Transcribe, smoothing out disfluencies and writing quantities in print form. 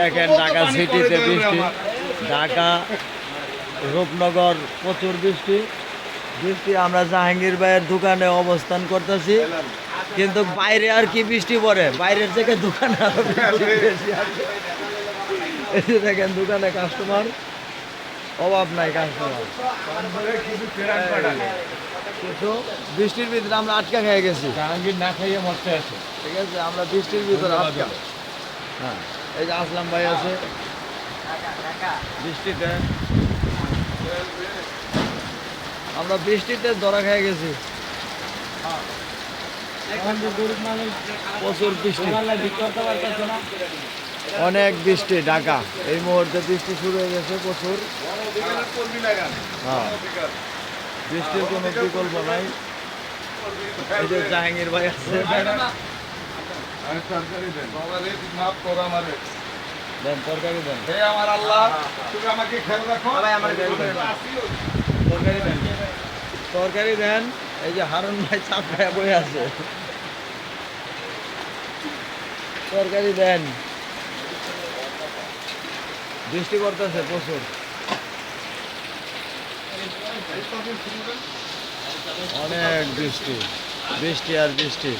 দেখেন ঢাকা সিটিতে বৃষ্টি, ঢাকা রূপনগর প্রচুর বৃষ্টি। আমরা জাহাঙ্গীর ভাইয়ের দোকানে অবস্থান করতেছি, কিন্তু বাইরে আর কি বৃষ্টি পড়ে, বাইরের থেকে দোকানে আরো বেশি আছে। এই যে দেখেন দোকানে কাস্টমার, অভাব নাই কাস্টমার। কিন্তু বৃষ্টির ভিতরে আমরা আটকা খেয়ে গেছি, জাহাঙ্গীর না খাইয়ে মরতে আছে। ঠিক আছে, আমরা বৃষ্টির ভিতরে আটকা। হ্যাঁ, এই যে আসলাম ভাই আছে বৃষ্টিতে, আমরা বৃষ্টিতে ধরা খেয়ে গেছি। প্রচুর বৃষ্টি, অনেক বৃষ্টি ঢাকা। এই মুহূর্তে বৃষ্টি শুরু হয়ে গেছে প্রচুর। হ্যাঁ, বৃষ্টির কোনো বিকল্প নাই। এই যে জাহাঙ্গীর ভাই আছে, দেন তরকারি দেন, তরকারি দেন। এই যে হারুন ভাই চাপ খায় বই আছে, তরকারি দেন। বৃষ্টি পড়তেছে প্রচুর, অনেক বৃষ্টি, বৃষ্টি আর বৃষ্টি।